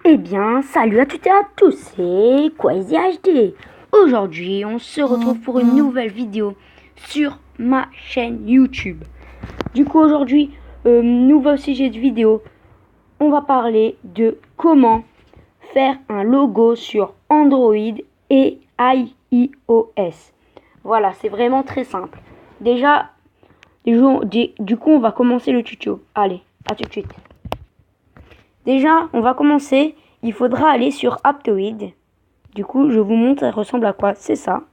Eh bien, salut à toutes et à tous, c'est Quasi HD. Aujourd'hui, on se retrouve pour une nouvelle vidéo sur ma chaîne YouTube. Du coup, aujourd'hui, nouveau sujet de vidéo. On va parler de comment faire un logo sur Android et iOS. Voilà, c'est vraiment très simple. Déjà, du coup, on va commencer le tuto. Allez, à tout de suite. Déjà, on va commencer. Il faudra aller sur Aptoide. Du coup, je vous montre, ça ressemble à quoi. C'est ça.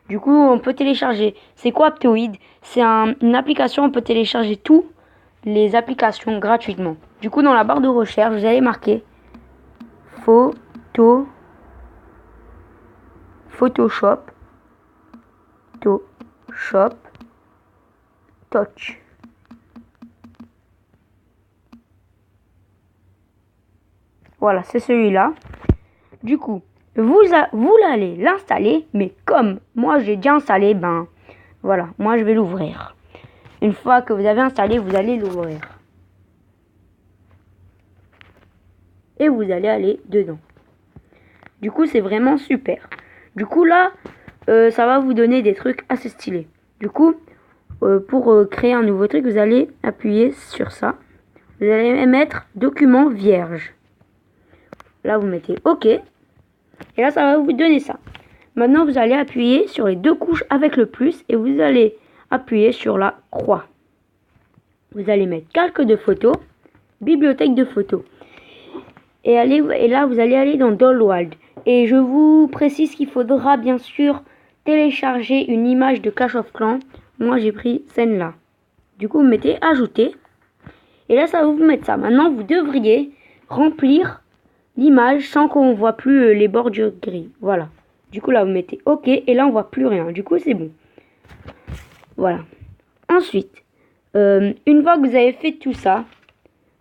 Du coup, on peut télécharger. C'est quoi Aptoide? C'est une application, on peut télécharger toutes les applications gratuitement. Du coup, dans la barre de recherche, vous allez marquer Photoshop, Touch. Voilà, c'est celui-là. Du coup, vous allez l'installer, mais comme moi j'ai déjà installé, ben voilà, moi je vais l'ouvrir. Une fois que vous avez installé, vous allez l'ouvrir. Et vous allez aller dedans. Du coup, c'est vraiment super. Du coup, là, ça va vous donner des trucs assez stylés. Du coup, pour créer un nouveau truc, vous allez appuyer sur ça. Vous allez mettre document vierge. Là, vous mettez OK. Et là, ça va vous donner ça. Maintenant, vous allez appuyer sur les deux couches avec le plus et vous allez appuyer sur la croix. Vous allez mettre calque de photos, bibliothèque de photos. Et là, vous allez aller dans Dollworld. Et je vous précise qu'il faudra bien sûr télécharger une image de Clash of Clans. Moi, j'ai pris celle-là. Du coup, vous mettez ajouter. Et là, ça va vous mettre ça. Maintenant, vous devriez remplir l'image sans qu'on voit plus les bordures gris. Voilà. Du coup, là, vous mettez OK. Et là, on voit plus rien. Du coup, c'est bon. Voilà. Ensuite, une fois que vous avez fait tout ça,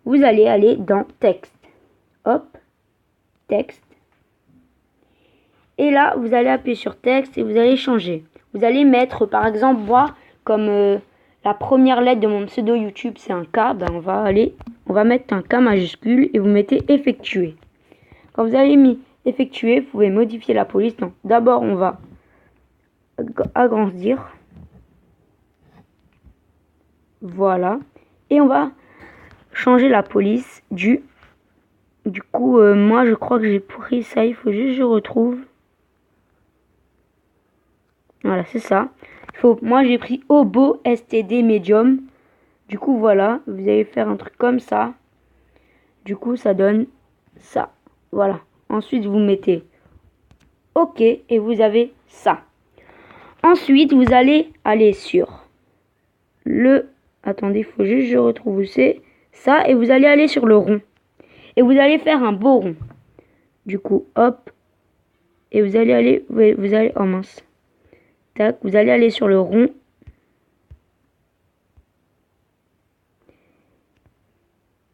vous allez aller dans texte. Hop. Texte. Et là, vous allez appuyer sur texte et vous allez changer. Vous allez mettre, par exemple, moi, comme la première lettre de mon pseudo YouTube, c'est un K, ben on va mettre un K majuscule et vous mettez effectuer. Quand vous avez mis effectuer, vous pouvez modifier la police. Non, d'abord, on va agrandir. Voilà. Et on va changer la police du coup, moi, je crois que j'ai pris ça. Il faut juste que je retrouve. Voilà, c'est ça. Moi, j'ai pris Obo STD Medium. Du coup, voilà. Vous allez faire un truc comme ça. Du coup, ça donne ça. Voilà. Ensuite, vous mettez OK et vous avez ça. Ensuite, vous allez aller sur le... Attendez, il faut juste que je retrouve où c'est. Ça, et vous allez aller sur le rond. Et vous allez faire un beau rond. Du coup, hop. Et vous allez aller... Vous allez... Oh mince. Tac, vous allez aller sur le rond.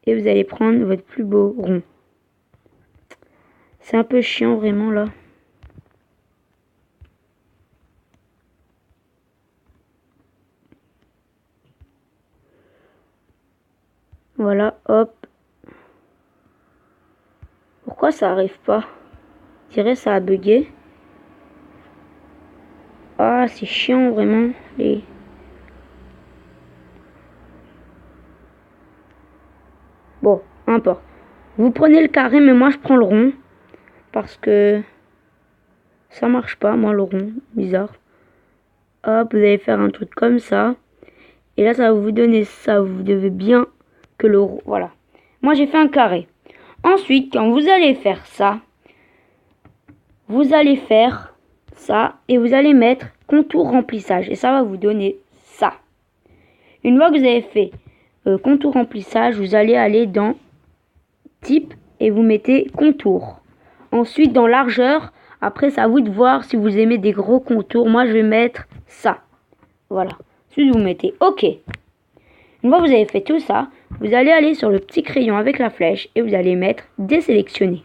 Et vous allez prendre votre plus beau rond. C'est un peu chiant vraiment là. Voilà, hop. Pourquoi ça arrive pas? Je dirais ça a bugué. Ah, c'est chiant vraiment. Bon, importe. Vous prenez le carré, mais moi je prends le rond. Parce que ça marche pas, moi le rond. Bizarre. Hop, vous allez faire un truc comme ça. Et là, ça va vous donner ça. Vous devez bien que le rond. Voilà. Moi j'ai fait un carré. Ensuite, quand vous allez faire ça, vous allez faire ça et vous allez mettre contour remplissage. Et ça va vous donner ça. Une fois que vous avez fait contour remplissage, vous allez aller dans type et vous mettez contour. Ensuite dans largeur, après c'est à vous de voir si vous aimez des gros contours. Moi je vais mettre ça. Voilà. Ensuite vous mettez OK. Une fois que vous avez fait tout ça, vous allez aller sur le petit crayon avec la flèche et vous allez mettre désélectionner.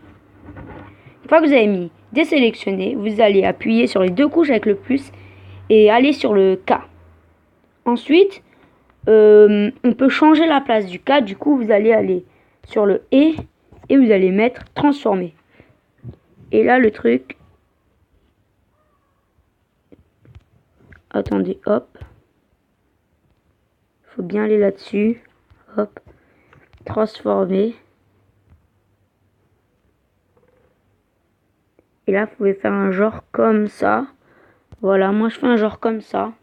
Une fois que vous avez mis désélectionner, vous allez appuyer sur les deux couches avec le plus et aller sur le K. Ensuite, on peut changer la place du K. Du coup, vous allez aller sur le E et vous allez mettre transformer. Et là le truc, attendez, hop, faut bien aller là-dessus, hop, transformer. Et là vous pouvez faire un genre comme ça. Voilà, moi je fais un genre comme ça.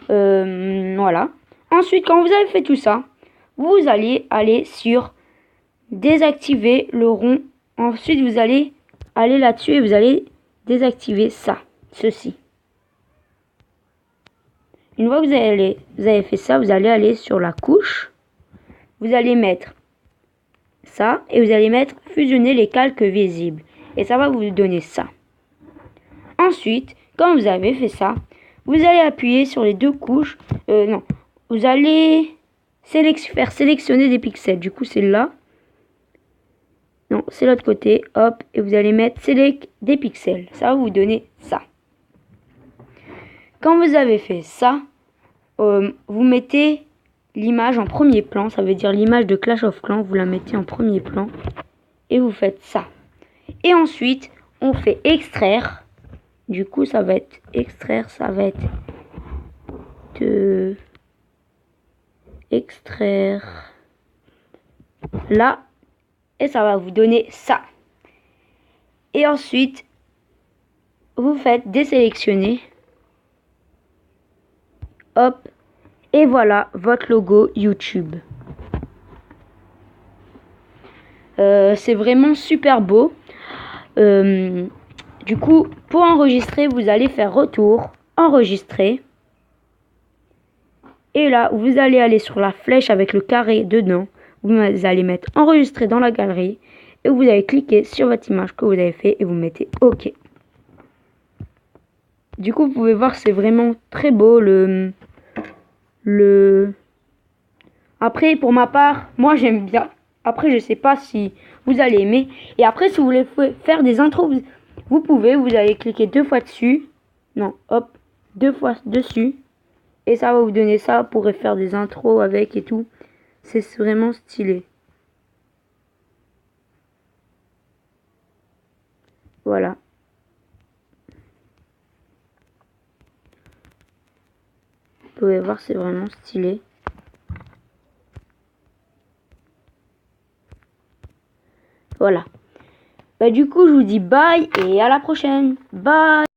Voilà. Ensuite, quand vous avez fait tout ça, vous allez aller sur désactiver le rond. Ensuite, vous allez aller là-dessus et vous allez désactiver ça, ceci. Une fois que vous avez fait ça, vous allez aller sur la couche. Vous allez mettre ça et vous allez mettre fusionner les calques visibles. Et ça va vous donner ça. Ensuite, quand vous avez fait ça, vous allez appuyer sur les deux couches. Non, vous allez faire sélectionner des pixels. Du coup, c'est là. Non, c'est l'autre côté. Hop, et vous allez mettre select des pixels. Ça va vous donner ça. Quand vous avez fait ça, vous mettez l'image en premier plan. Ça veut dire l'image de Clash of Clans. Vous la mettez en premier plan. Et vous faites ça. Et ensuite, on fait extraire. Du coup, ça va être extraire. Ça va être de extraire là. Et ça va vous donner ça. Et ensuite, vous faites désélectionner. Hop. Et voilà votre logo YouTube. C'est vraiment super beau. Du coup, pour enregistrer, vous allez faire retour, enregistrer. Et là, vous allez aller sur la flèche avec le carré dedans. Vous allez mettre enregistrer dans la galerie. Et vous allez cliquer sur votre image que vous avez fait et vous mettez OK. Du coup, vous pouvez voir, c'est vraiment très beau Après, pour ma part, moi j'aime bien. Après, je sais pas si vous allez aimer. Et après, si vous voulez faire des intros, vous pouvez. Vous allez cliquer 2 fois dessus. Non, hop, 2 fois dessus. Et ça va vous donner ça. Vous pourrez faire des intros avec et tout. C'est vraiment stylé. Voilà. Vous pouvez voir, c'est vraiment stylé. Voilà. Bah, du coup, je vous dis bye et à la prochaine. Bye.